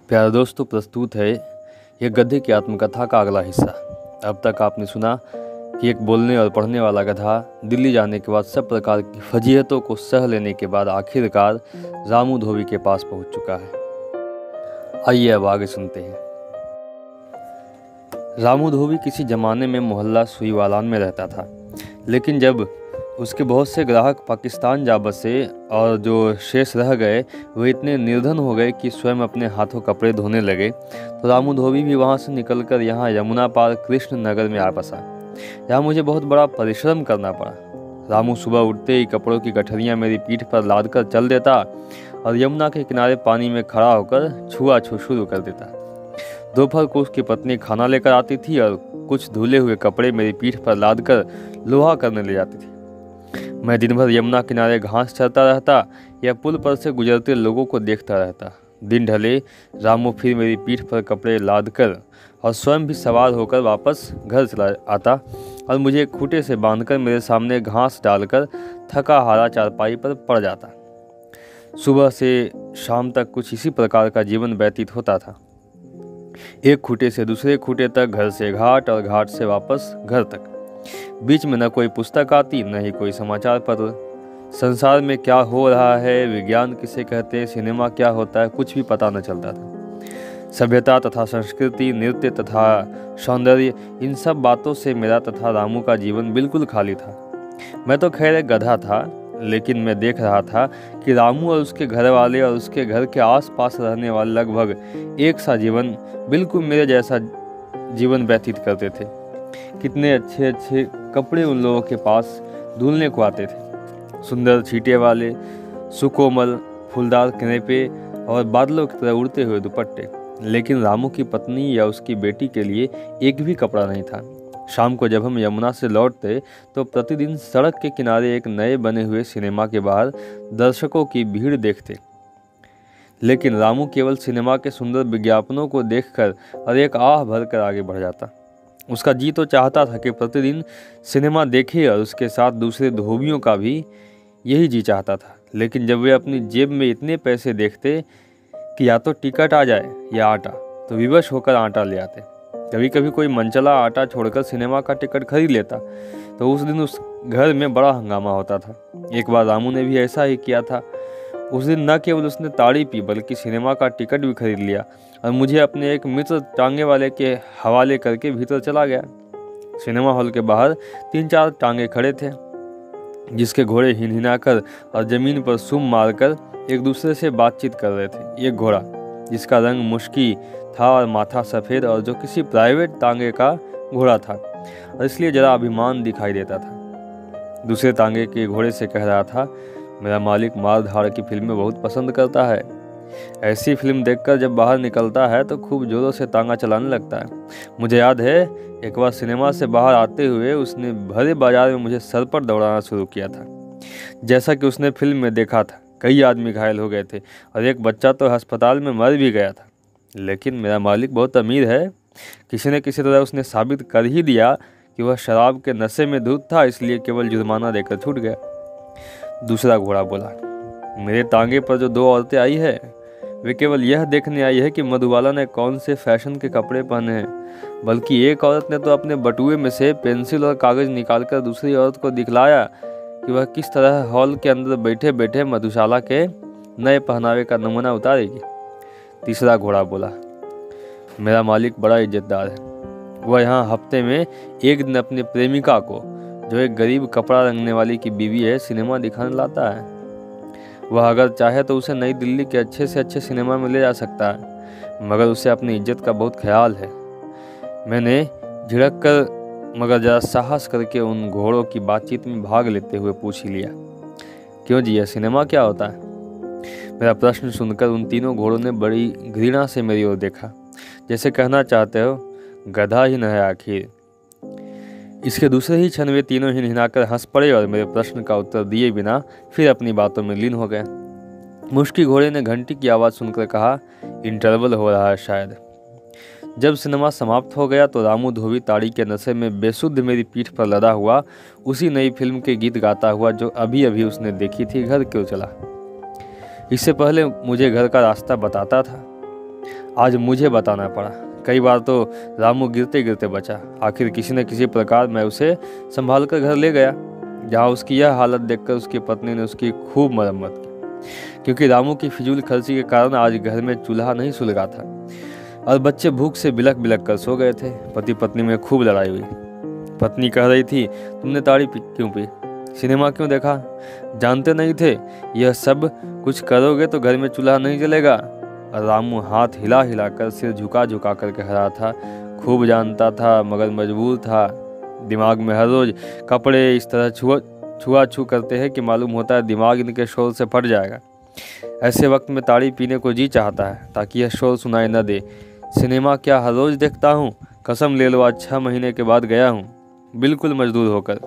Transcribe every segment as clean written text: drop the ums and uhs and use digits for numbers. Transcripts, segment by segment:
प्यारे दोस्तों, प्रस्तुत है ये गधे की आत्मकथा का अगला हिस्सा। अब तक आपने सुना कि एक बोलने और पढ़ने वाला गधा दिल्ली जाने के बाद सब प्रकार की फजीहतों को सह लेने के बाद आखिरकार रामू धोबी के पास पहुंच चुका है। आइए अब आगे सुनते हैं। रामू धोबी किसी ज़माने में मोहल्ला सुईवालान में रहता था, लेकिन जब उसके बहुत से ग्राहक पाकिस्तान जा बसे और जो शेष रह गए वे इतने निर्धन हो गए कि स्वयं अपने हाथों कपड़े धोने लगे, तो रामू धोबी भी वहाँ से निकलकर यहाँ यमुना पार कृष्ण नगर में आ बसा। यहाँ मुझे बहुत बड़ा परिश्रम करना पड़ा। रामू सुबह उठते ही कपड़ों की गठरियाँ मेरी पीठ पर लाद कर चल देता और यमुना के किनारे पानी में खड़ा होकर छुआ-छू शुरू कर देता। दोपहर को उसकी पत्नी खाना लेकर आती थी और कुछ धुले हुए कपड़े मेरी पीठ पर लाद कर लोहा करने ले जाती थी। मैं दिन भर यमुना किनारे घास चरता रहता या पुल पर से गुजरते लोगों को देखता रहता। दिन ढले रामू फिर मेरी पीठ पर कपड़े लाद कर और स्वयं भी सवार होकर वापस घर चला आता और मुझे खूंटे से बांधकर मेरे सामने घास डालकर थका हारा चारपाई पर पड़ जाता। सुबह से शाम तक कुछ इसी प्रकार का जीवन व्यतीत होता था। एक खूंटे से दूसरे खूंटे तक, घर से घाट और घाट से वापस घर तक। बीच में न कोई पुस्तक आती, न ही कोई समाचार पत्र। संसार में क्या हो रहा है, विज्ञान किसे कहते हैं, सिनेमा क्या होता है, कुछ भी पता न चलता था। सभ्यता तथा संस्कृति, नृत्य तथा सौंदर्य, इन सब बातों से मेरा तथा रामू का जीवन बिल्कुल खाली था। मैं तो खैर एक गधा था, लेकिन मैं देख रहा था कि रामू और उसके घर वाले और उसके घर के आसपास रहने वाले लगभग एक सा जीवन, बिल्कुल मेरे जैसा जीवन व्यतीत करते थे। कितने अच्छे अच्छे कपड़े उन लोगों के पास धुलने को आते थे, सुंदर छींटे वाले, सुकोमल फूलदार कनेपे और बादलों की तरह उड़ते हुए दुपट्टे। लेकिन रामू की पत्नी या उसकी बेटी के लिए एक भी कपड़ा नहीं था। शाम को जब हम यमुना से लौटते तो प्रतिदिन सड़क के किनारे एक नए बने हुए सिनेमा के बाहर दर्शकों की भीड़ देखते, लेकिन रामू केवल सिनेमा के सुंदर विज्ञापनों को देखकर और एक आह भरकर आगे बढ़ जाता। उसका जी तो चाहता था कि प्रतिदिन सिनेमा देखे और उसके साथ दूसरे धोबियों का भी यही जी चाहता था, लेकिन जब वे अपनी जेब में इतने पैसे देखते कि या तो टिकट आ जाए या आटा, तो विवश होकर आटा ले आते। कभी कभी कोई मनचला आटा छोड़कर सिनेमा का टिकट खरीद लेता, तो उस दिन उस घर में बड़ा हंगामा होता था। एक बार रामू ने भी ऐसा ही किया था। उस दिन न केवल उसने ताड़ी पी बल्कि सिनेमा का टिकट भी खरीद लिया और मुझे अपने एक मित्र टांगे वाले के हवाले करके भीतर चला गया। सिनेमा हॉल के बाहर 3-4 टांगे खड़े थे, जिसके घोड़े हिनहिनाकर और जमीन पर सुम मारकर एक दूसरे से बातचीत कर रहे थे। एक घोड़ा जिसका रंग मुश्की था और माथा सफ़ेद और जो किसी प्राइवेट तांगे का घोड़ा था और इसलिए जरा अभिमान दिखाई देता था, दूसरे तांगे के घोड़े से कह रहा था, मेरा मालिक मार धाड़ की फिल्में बहुत पसंद करता है। ऐसी फिल्म देखकर जब बाहर निकलता है तो खूब जोरों से तांगा चलाने लगता है। मुझे याद है एक बार सिनेमा से बाहर आते हुए उसने भरे बाजार में मुझे सर पर दौड़ाना शुरू किया था। जैसा कि उसने फिल्म में देखा था, कई आदमी घायल हो गए थे और एक बच्चा तो अस्पताल में मर भी गया था। लेकिन मेरा मालिक बहुत अमीर है। किसी न किसी तरह उसने साबित कर ही दिया कि वह शराब के नशे में धुत था, इसलिए केवल जुर्माना देकर छूट गया। दूसरा घोड़ा बोला, मेरे तांगे पर जो 2 औरतें आई है वे केवल यह देखने आई है कि मधुबाला ने कौन से फैशन के कपड़े पहने हैं, बल्कि एक औरत ने तो अपने बटुए में से पेंसिल और कागज़ निकालकर दूसरी औरत को दिखलाया कि वह किस तरह हॉल के अंदर बैठे बैठे मधुशाला के नए पहनावे का नमूना उतारेगी। तीसरा घोड़ा बोला, मेरा मालिक बड़ा इज्जतदार है। वह यहाँ हफ्ते में एक दिन अपनी प्रेमिका को, जो एक गरीब कपड़ा रंगने वाली की बीवी है, सिनेमा दिखाने लाता है। वह अगर चाहे तो उसे नई दिल्ली के अच्छे से अच्छे सिनेमा में ले जा सकता है, मगर उसे अपनी इज्जत का बहुत ख्याल है। मैंने झिड़क कर मगर ज़रा साहस करके उन घोड़ों की बातचीत में भाग लेते हुए पूछ ही लिया, क्यों जी, यह सिनेमा क्या होता है? मेरा प्रश्न सुनकर उन तीनों घोड़ों ने बड़ी घृणा से मेरी ओर देखा, जैसे कहना चाहते हो गधा ही न है आखिर। इसके दूसरे ही क्षण वे तीनों हिनहिनाकर हंस पड़े और मेरे प्रश्न का उत्तर दिए बिना फिर अपनी बातों में लीन हो गए। मुश्की घोड़े ने घंटी की आवाज़ सुनकर कहा, इंटरवल हो रहा है शायद। जब सिनेमा समाप्त हो गया तो रामू धोबी ताड़ी के नशे में बेसुध मेरी पीठ पर लदा हुआ उसी नई फिल्म के गीत गाता हुआ जो अभी अभी उसने देखी थी घर क्यों चला। इससे पहले मुझे घर का रास्ता बताता था। आज मुझे बताना पड़ा। कई बार तो रामू गिरते गिरते बचा। आखिर किसी न किसी प्रकार मैं उसे संभाल कर घर ले गया, जहाँ उसकी यह हालत देखकर उसकी पत्नी ने उसकी खूब मरम्मत की। क्योंकि रामू की फिजूल खर्ची के कारण आज घर में चूल्हा नहीं सुलगा था और बच्चे भूख से बिलख बिलख कर सो गए थे। पति पत्नी में खूब लड़ाई हुई। पत्नी कह रही थी, तुमने ताड़ी क्यों पी, सिनेमा क्यों देखा, जानते नहीं थे यह सब कुछ करोगे तो घर में चूल्हा नहीं जलेगा। और रामू हाथ हिला हिला कर सिर झुका झुका कर कह रहा था, खूब जानता था मगर मजबूर था। दिमाग में हर रोज कपड़े इस तरह छुआ छू करते हैं कि मालूम होता है दिमाग इनके शोर से फट जाएगा। ऐसे वक्त में ताड़ी पीने को जी चाहता है ताकि यह शोर सुनाई न दे। सिनेमा क्या हर रोज देखता हूँ, कसम ले लो आज 6 महीने के बाद गया हूँ, बिल्कुल मजदूर होकर।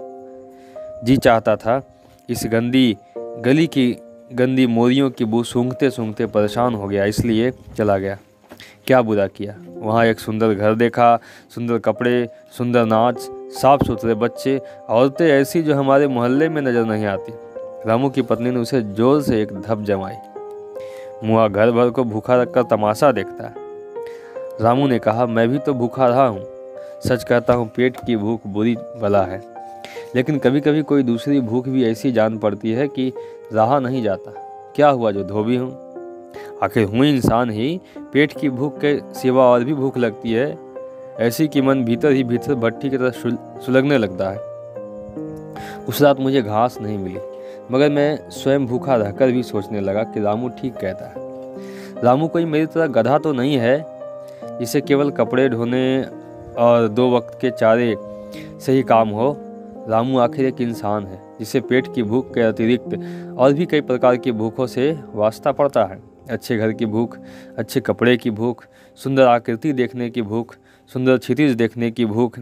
जी चाहता था इस गंदी गली की गंदी मोरियों की बू सूंघते सूंघते परेशान हो गया, इसलिए चला गया। क्या बुरा किया, वहाँ एक सुंदर घर देखा, सुंदर कपड़े, सुंदर नाच, साफ सुथरे बच्चे, औरतें ऐसी जो हमारे मोहल्ले में नजर नहीं आती। रामू की पत्नी ने उसे जोर से एक धप जमाई। मुआ घर भर को भूखा रखकर तमाशा देखता है। रामू ने कहा, मैं भी तो भूखा रहा हूँ। सच कहता हूँ पेट की भूख बुरी बला है, लेकिन कभी कभी कोई दूसरी भूख भी ऐसी जान पड़ती है कि रहा नहीं जाता। क्या हुआ जो धोबी हूँ, आखिर हूँ इंसान ही। पेट की भूख के सिवा और भी भूख लगती है, ऐसी कि मन भीतर ही भीतर भट्टी की तरह सुलगने लगता है। उस रात मुझे घास नहीं मिली, मगर मैं स्वयं भूखा रहकर भी सोचने लगा कि रामू ठीक कहता है। रामू कोई मेरी तरह गधा तो नहीं है जिसे केवल कपड़े धोने और 2 वक्त के चारे से ही काम हो। रामू आखिर एक इंसान है जिसे पेट की भूख के अतिरिक्त और भी कई प्रकार की भूखों से वास्ता पड़ता है। अच्छे घर की भूख, अच्छे कपड़े की भूख, सुंदर आकृति देखने की भूख, सुंदर क्षितिज देखने की भूख।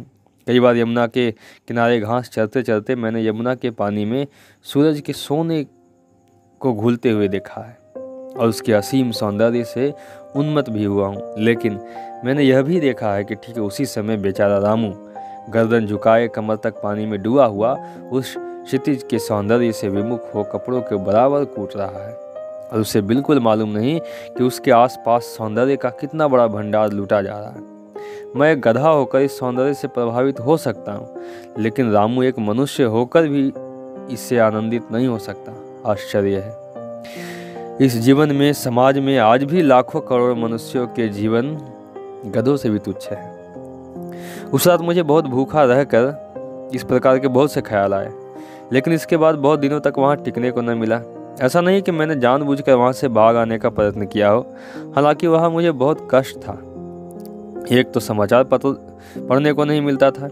कई बार यमुना के किनारे घास चरते चरते मैंने यमुना के पानी में सूरज के सोने को घुलते हुए देखा है और उसके असीम सौंदर्य से उन्मत्त भी हुआ हूँ। लेकिन मैंने यह भी देखा है कि ठीक उसी समय बेचारा रामू गर्दन झुकाए कमर तक पानी में डूबा हुआ उस क्षितिज के सौंदर्य से विमुख हो कपड़ों के बराबर कूट रहा है और उसे बिल्कुल मालूम नहीं कि उसके आसपास सौंदर्य का कितना बड़ा भंडार लूटा जा रहा है। मैं एक गधा होकर इस सौंदर्य से प्रभावित हो सकता हूँ, लेकिन रामू एक मनुष्य होकर भी इससे आनंदित नहीं हो सकता। आश्चर्य है, इस जीवन में, समाज में आज भी लाखों करोड़ मनुष्यों के जीवन गधों से भी तुच्छ है। उस रात मुझे बहुत भूखा रहकर इस प्रकार के बहुत से ख्याल आए, लेकिन इसके बाद बहुत दिनों तक वहाँ टिकने को न मिला। ऐसा नहीं कि मैंने जानबूझकर वहाँ से भाग आने का प्रयत्न किया हो, हालांकि वहाँ मुझे बहुत कष्ट था। एक तो समाचार पत्र पढ़ने को नहीं मिलता था,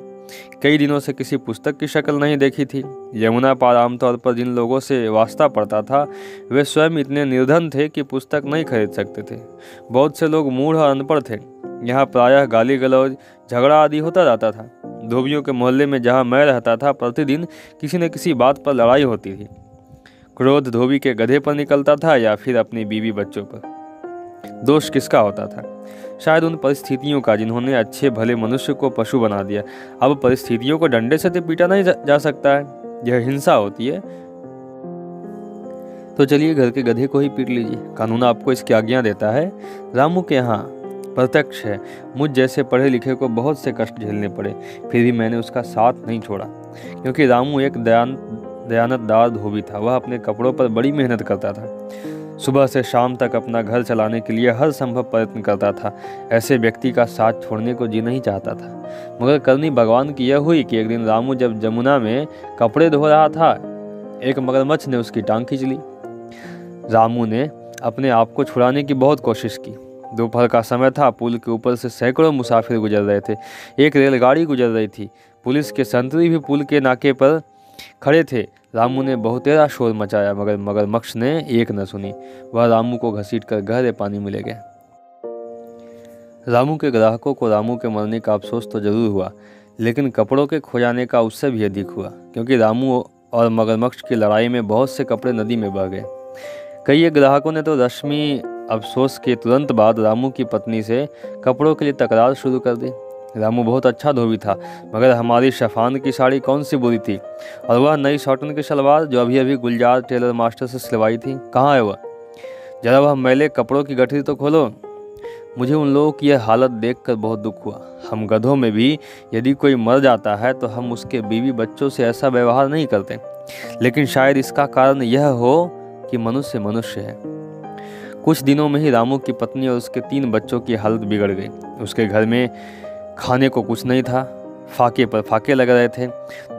कई दिनों से किसी पुस्तक की शक्ल नहीं देखी थी। यमुना पार आमतौर पर जिन लोगों से वास्ता पड़ता था वे स्वयं इतने निर्धन थे कि पुस्तक नहीं खरीद सकते थे। बहुत से लोग मूढ़ और अनपढ़ थे। यहाँ प्रायः गाली गलौज, झगड़ा आदि होता रहता था। धोबियों के मोहल्ले में जहाँ मैं रहता था, प्रतिदिन किसी न किसी बात पर लड़ाई होती थी। क्रोध धोबी के गधे पर निकलता था या फिर अपनी बीवी बच्चों पर। दोष किसका होता था? शायद उन परिस्थितियों का जिन्होंने अच्छे भले मनुष्य को पशु बना दिया। अब परिस्थितियों को डंडे से तो पीटा नहीं जा सकता है, यह हिंसा होती है। तो चलिए घर के गधे को ही पीट लीजिए, कानून आपको इसकी आज्ञा देता है। रामू के यहाँ प्रत्यक्ष है, मुझ जैसे पढ़े लिखे को बहुत से कष्ट झेलने पड़े, फिर भी मैंने उसका साथ नहीं छोड़ा, क्योंकि रामू एक दयानतदार धोबी था। वह अपने कपड़ों पर बड़ी मेहनत करता था, सुबह से शाम तक अपना घर चलाने के लिए हर संभव प्रयत्न करता था। ऐसे व्यक्ति का साथ छोड़ने को जी नहीं चाहता था। मगर करनी भगवान की यह हुई कि एक दिन रामू जब जमुना में कपड़े धो रहा था, एक मगरमच्छ ने उसकी टांग खींच ली। रामू ने अपने आप को छुड़ाने की बहुत कोशिश की। दोपहर का समय था, पुल के ऊपर से सैकड़ों मुसाफिर गुजर रहे थे। एक रेलगाड़ी गुजर रही थी। पुलिस के संतरी भी पुल के नाके पर खड़े थे। रामू ने बहुतेरा शोर मचाया, मगर मगरमच्छ ने एक न सुनी। वह रामू को घसीटकर गहरे पानी में ले गया। रामू के ग्राहकों को रामू के मरने का अफसोस तो जरूर हुआ, लेकिन कपड़ों के खो जाने का उससे भी अधिक हुआ, क्योंकि रामू और मगरमच्छ की लड़ाई में बहुत से कपड़े नदी में बह गए। कई ग्राहकों ने तो रश्मि अफसोस के तुरंत बाद रामू की पत्नी से कपड़ों के लिए तकरार शुरू कर दी। रामू बहुत अच्छा धोबी था, मगर हमारी शफान की साड़ी कौन सी बुरी थी, और वह नई शॉटन की शलवार जो अभी अभी गुलजार टेलर मास्टर से सिलवाई थी, कहाँ है वह? जरा वह मैले कपड़ों की गठरी तो खोलो। मुझे उन लोगों की यह हालत देखकर बहुत दुख हुआ। हम गधों में भी यदि कोई मर जाता है तो हम उसके बीवी बच्चों से ऐसा व्यवहार नहीं करते, लेकिन शायद इसका कारण यह हो कि मनुष्य मनुष्य है। कुछ दिनों में ही रामू की पत्नी और उसके 3 बच्चों की हालत बिगड़ गई। उसके घर में खाने को कुछ नहीं था, फाके पर फाके लग रहे थे।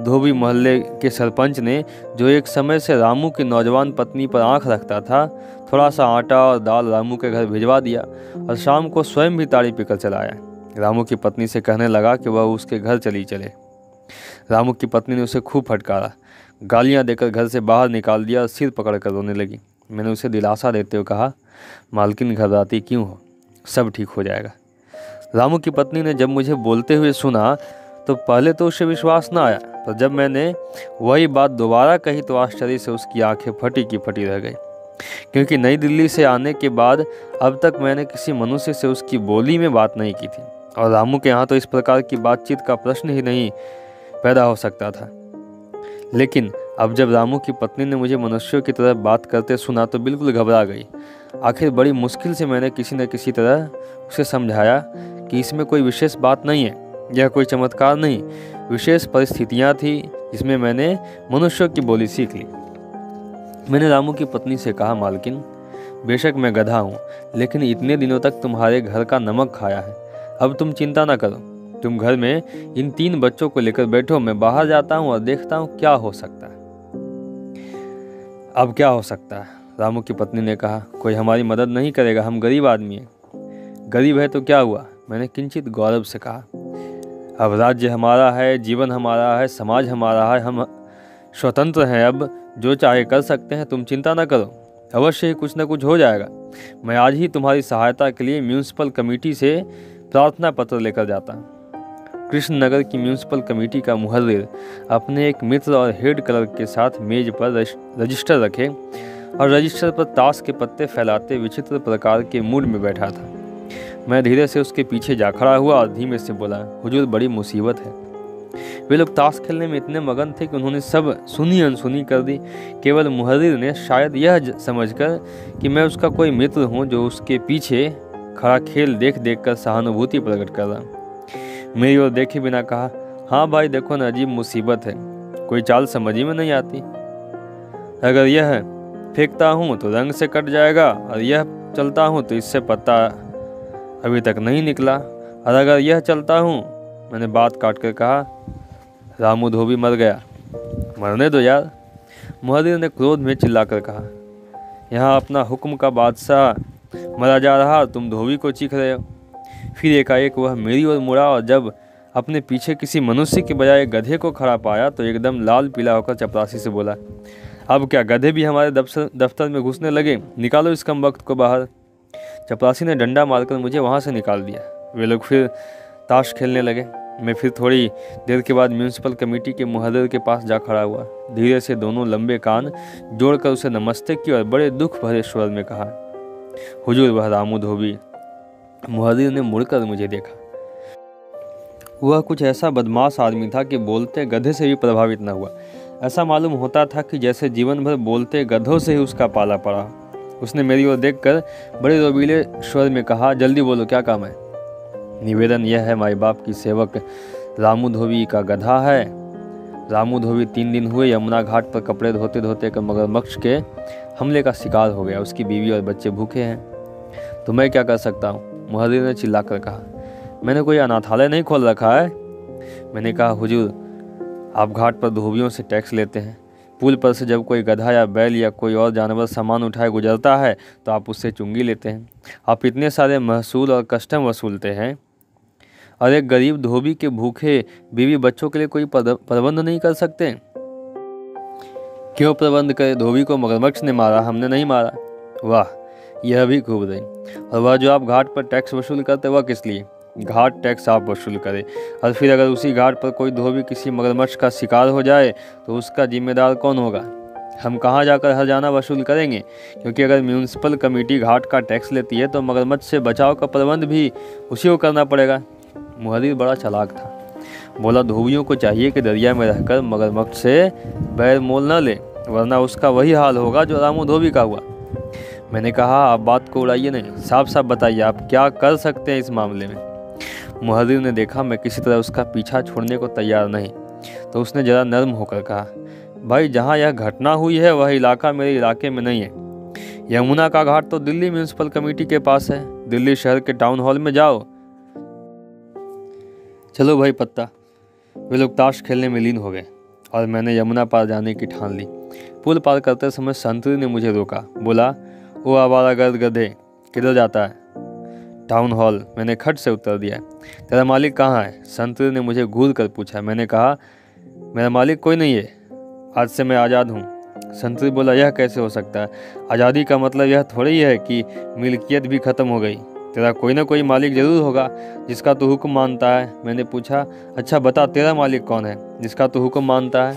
धोबी मोहल्ले के सरपंच ने, जो एक समय से रामू की नौजवान पत्नी पर आंख रखता था, थोड़ा सा आटा और दाल रामू के घर भिजवा दिया और शाम को स्वयं भी ताड़ी पीकर चला आया। रामू की पत्नी से कहने लगा कि वह उसके घर चली चले। रामू की पत्नी ने उसे खूब फटकारा, गालियां देकर घर से बाहर निकाल दिया और सिर पकड़कर रोने लगी। मैंने उसे दिलासा देते हुए कहा, मालकिन घबराती क्यों हो, सब ठीक हो जाएगा। रामू की पत्नी ने जब मुझे बोलते हुए सुना तो पहले तो उसे विश्वास न आया, पर जब मैंने वही बात दोबारा कही तो आश्चर्य से उसकी आंखें फटी की फटी रह गई, क्योंकि नई दिल्ली से आने के बाद अब तक मैंने किसी मनुष्य से उसकी बोली में बात नहीं की थी, और रामू के यहाँ तो इस प्रकार की बातचीत का प्रश्न ही नहीं पैदा हो सकता था। लेकिन अब जब रामू की पत्नी ने मुझे मनुष्यों की तरह बात करते सुना तो बिल्कुल घबरा गई। आखिर बड़ी मुश्किल से मैंने किसी न किसी तरह उसे समझाया कि इसमें कोई विशेष बात नहीं है, यह कोई चमत्कार नहीं, विशेष परिस्थितियाँ थी जिसमें मैंने मनुष्यों की बोली सीख ली। मैंने रामू की पत्नी से कहा, मालकिन बेशक मैं गधा हूँ, लेकिन इतने दिनों तक तुम्हारे घर का नमक खाया है, अब तुम चिंता न करो, तुम घर में इन 3 बच्चों को लेकर बैठो, मैं बाहर जाता हूँ और देखता हूँ क्या हो सकता है। अब क्या हो सकता है? रामू की पत्नी ने कहा, कोई हमारी मदद नहीं करेगा, हम गरीब आदमी हैं। गरीब है तो क्या हुआ? मैंने किंचित गौरव से कहा, अब राज्य हमारा है, जीवन हमारा है, समाज हमारा है, हम स्वतंत्र हैं, अब जो चाहे कर सकते हैं, तुम चिंता न करो, अवश्य ही कुछ न कुछ हो जाएगा। मैं आज ही तुम्हारी सहायता के लिए म्यूनिसिपल कमेटी से प्रार्थना पत्र लेकर जाता। कृष्णनगर की म्यूनिसिपल कमेटी का मुहर्रिर अपने एक मित्र और हेड क्लर्क के साथ मेज पर रजिस्टर रखे और रजिस्टर पर ताश के पत्ते फैलाते विचित्र प्रकार के मूड में बैठा था। मैं धीरे से उसके पीछे जा खड़ा हुआ और धीमे से बोला, हुजूर बड़ी मुसीबत है। वे लोग ताश खेलने में इतने मगन थे कि उन्होंने सब सुनी अनसुनी कर दी। केवल मुहर्रिर ने शायद यह समझकर कि मैं उसका कोई मित्र हूँ जो उसके पीछे खड़ा खेल देख देख कर सहानुभूति प्रकट कर रहा, मेरी ओर देखे बिना कहा, हाँ भाई देखो न, अजीब मुसीबत है, कोई चाल समझ ही में नहीं आती। अगर यह फेंकता हूँ तो रंग से कट जाएगा, और यह चलता हूँ तो इससे पत्ता अभी तक नहीं निकला, और अगर यह चलता हूँ, मैंने बात काट कर कहा, रामू धोबी मर गया। मरने दो यार, मुहर्रिर ने क्रोध में चिल्लाकर कहा, यहाँ अपना हुक्म का बादशाह मरा जा रहा, तुम धोबी को चीख रहे हो। फिर एकाएक वह मेरी ओर मुड़ा और जब अपने पीछे किसी मनुष्य के बजाय गधे को खड़ा पाया तो एकदम लाल पीला होकर चपरासी से बोला, अब क्या गधे भी हमारे दफ्तर में घुसने लगे, निकालो इस कमबख्त को बाहर। चपरासी ने डंडा मारकर मुझे वहाँ से निकाल दिया। वे लोग फिर ताश खेलने लगे। मैं फिर थोड़ी देर के बाद म्यूनिसिपल कमेटी के मुहर्रिर के पास जा खड़ा हुआ। धीरे से दोनों लंबे कान जोड़कर उसे नमस्ते किया और बड़े दुख भरे स्वर में कहा, हुजूर वह रामू धोबी। मुहर्रिर ने मुड़कर मुझे देखा। वह कुछ ऐसा बदमाश आदमी था कि बोलते गधे से भी प्रभावित न हुआ। ऐसा मालूम होता था कि जैसे जीवन भर बोलते गधों से ही उसका पाला पड़ा। उसने मेरी ओर देखकर बड़े रोबीले स्वर में कहा, जल्दी बोलो क्या काम है। निवेदन यह है, माई बाप की सेवक रामू धोबी का गधा है। रामू धोबी 3 दिन हुए यमुना घाट पर कपड़े धोते धोते मगरमच्छ के हमले का शिकार हो गया। उसकी बीवी और बच्चे भूखे हैं। तो मैं क्या कर सकता हूँ? मुहर्रिर ने चिल्लाकर कहा, मैंने कोई अनाथालय नहीं खोल रखा है। मैंने कहा, हुजूर आप घाट पर धोबियों से टैक्स लेते हैं। पुल पर से जब कोई गधा या बैल या कोई और जानवर सामान उठाए गुजरता है तो आप उससे चुंगी लेते हैं। आप इतने सारे महसूल और कस्टम वसूलते हैं, और एक गरीब धोबी के भूखे बीवी बच्चों के लिए कोई प्रबंध नहीं कर सकते? क्यों प्रबंध करे? धोबी को मगरमच्छ ने मारा, हमने नहीं मारा। वाह, यह भी खूब रही। और वह जो आप घाट पर टैक्स वसूल करते वह किस लिए? घाट टैक्स आप वसूल करें, और फिर अगर उसी घाट पर कोई धोबी किसी मगरमच्छ का शिकार हो जाए तो उसका जिम्मेदार कौन होगा? हम कहाँ जाकर हर्जाना वसूल करेंगे? क्योंकि अगर म्यूनिसिपल कमेटी घाट का टैक्स लेती है तो मगरमच्छ से बचाव का प्रबंध भी उसी को करना पड़ेगा। मुहर्रिर बड़ा चालाक था। बोला, धोबियों को चाहिए कि दरिया में रहकर मगरमच्छ से बैर मोल न ले, वरना उसका वही हाल होगा जो रामू धोबी का हुआ। मैंने कहा, आप बात को उड़ाइए नहीं, साफ साफ बताइए आप क्या कर सकते हैं इस मामले में। मुहर्रिर ने देखा मैं किसी तरह उसका पीछा छोड़ने को तैयार नहीं, तो उसने ज़रा नर्म होकर कहा, भाई जहाँ यह घटना हुई है वह इलाका मेरे इलाके में नहीं है। यमुना का घाट तो दिल्ली म्यूनसिपल कमेटी के पास है, दिल्ली शहर के टाउन हॉल में जाओ। चलो भाई पत्ता। वे लोग ताश खेलने में लीन हो गए और मैंने यमुना पार जाने की ठान ली। पुल पार करते समय संतरी ने मुझे रोका, बोला, वो आवारागर्द गधे, किधर जाता है? टाउन हॉल, मैंने खट से उत्तर दिया। तेरा मालिक कहाँ है? संतरी ने मुझे घूर कर पूछा। मैंने कहा, मेरा मालिक कोई नहीं है, आज से मैं आज़ाद हूँ। संतरी बोला, यह कैसे हो सकता है? आज़ादी का मतलब यह थोड़ी है कि मिल्कियत भी ख़त्म हो गई। तेरा कोई ना कोई मालिक ज़रूर होगा जिसका तू हुक्म मानता है। मैंने पूछा, अच्छा बता तेरा मालिक कौन है जिसका तू हुक्म मानता है?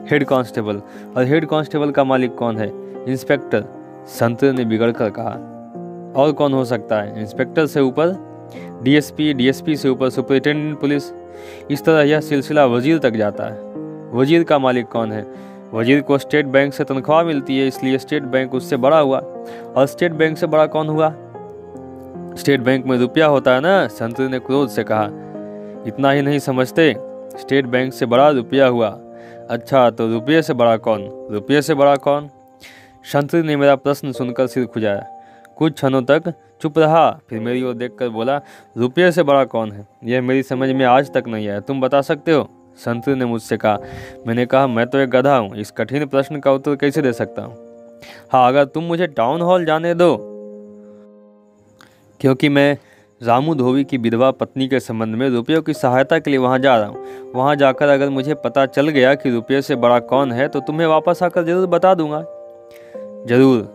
Head constable. और हेड कांस्टेबल का मालिक कौन है? इंस्पेक्टर। संतरी ने बिगड़ कर कहा, और कौन हो सकता है? इंस्पेक्टर से ऊपर डीएसपी, डीएसपी से ऊपर सुपरिटेंडेंट पुलिस। इस तरह यह सिलसिला वजीर तक जाता है। वजीर का मालिक कौन है? वजीर को स्टेट बैंक से तनख्वाह मिलती है, इसलिए स्टेट बैंक उससे बड़ा हुआ। और स्टेट बैंक से बड़ा कौन हुआ? स्टेट बैंक में रुपया होता है ना। संतरी ने क्रोध से कहा, इतना ही नहीं समझते, स्टेट बैंक से बड़ा रुपया हुआ। अच्छा तो रुपये से बड़ा कौन? रुपये से बड़ा कौन? संतरी ने मेरा प्रश्न सुनकर सिर खुजाया, कुछ क्षणों तक चुप रहा, फिर मेरी ओर देखकर बोला, रुपये से बड़ा कौन है? यह मेरी समझ में आज तक नहीं आया, तुम बता सकते हो? संतरी ने मुझसे कहा। मैंने कहा, मैं तो एक गधा हूँ, इस कठिन प्रश्न का उत्तर कैसे दे सकता हूँ? हाँ, अगर तुम मुझे टाउन हॉल जाने दो, क्योंकि मैं रामू धोबी की विधवा पत्नी के संबंध में रुपयों की सहायता के लिए वहाँ जा रहा हूँ। वहाँ जाकर अगर मुझे पता चल गया कि रुपये से बड़ा कौन है तो तुम्हें वापस आकर जरूर बता दूंगा। जरूर?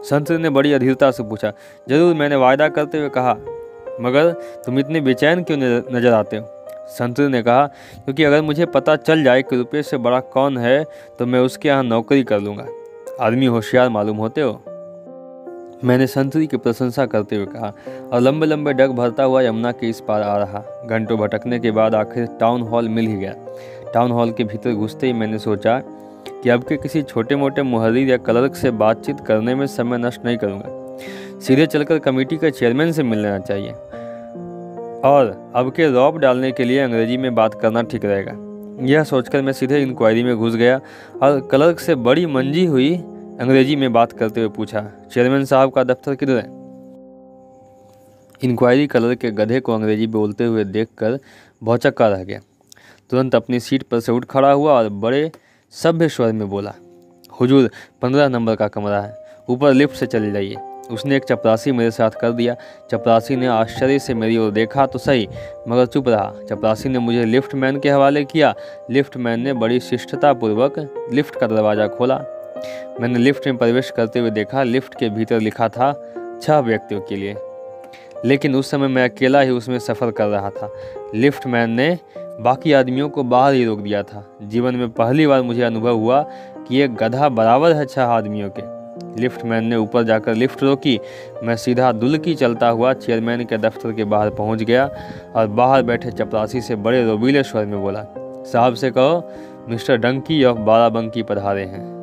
संतरी ने बड़ी अधीरता से पूछा। जरूर, मैंने वायदा करते हुए कहा। मगर तुम इतने बेचैन क्यों नजर आते हो? संतरी ने कहा, क्योंकि अगर मुझे पता चल जाए कि रुपये से बड़ा कौन है तो मैं उसके यहाँ नौकरी कर लूँगा। आदमी होशियार मालूम होते हो। मैंने संतरी की प्रशंसा करते हुए कहा और लंबे लंबे डग भरता हुआ यमुना के इस पार आ रहा। घंटों भटकने के बाद आखिर टाउन हॉल मिल ही गया। टाउन हॉल के भीतर घुसते ही मैंने सोचा कि अब के किसी छोटे मोटे मुहर्रिर या क्लर्क से बातचीत करने में समय नष्ट नहीं करूँगा। सीधे चलकर कमेटी के चेयरमैन से मिल लेना चाहिए और अब के रौब डालने के लिए अंग्रेजी में बात करना ठीक रहेगा। यह सोचकर मैं सीधे इंक्वायरी में घुस गया और क्लर्क से बड़ी मंजी हुई अंग्रेजी में बात करते हुए पूछा, चेयरमैन साहब का दफ्तर किधर है? इंक्वायरी क्लर्क के गधे को अंग्रेजी बोलते हुए देखकर भौचक्का रह गया। तुरंत अपनी सीट पर से उठ खड़ा हुआ और बड़े सभ्य स्वर में बोला, हुजूर 15 नंबर का कमरा है, ऊपर लिफ्ट से चले जाइए। उसने एक चपरासी मेरे साथ कर दिया। चपरासी ने आश्चर्य से मेरी ओर देखा तो सही, मगर चुप रहा। चपरासी ने मुझे लिफ्ट मैन के हवाले किया। लिफ्ट मैन ने बड़ी शिष्टतापूर्वक लिफ्ट का दरवाज़ा खोला। मैंने लिफ्ट में प्रवेश करते हुए देखा, लिफ्ट के भीतर लिखा था 6 व्यक्तियों के लिए, लेकिन उस समय मैं अकेला ही उसमें सफ़र कर रहा था। लिफ्ट मैन ने बाकी आदमियों को बाहर ही रोक दिया था। जीवन में पहली बार मुझे अनुभव हुआ कि एक गधा बराबर है 6 आदमियों के। लिफ्ट मैन ने ऊपर जाकर लिफ्ट रोकी। मैं सीधा दुलकी चलता हुआ चेयरमैन के दफ्तर के बाहर पहुंच गया और बाहर बैठे चपरासी से बड़े रोबीले स्वर में बोला, साहब से कहो मिस्टर डंकी ऑफ बाराबंकी पधारे हैं।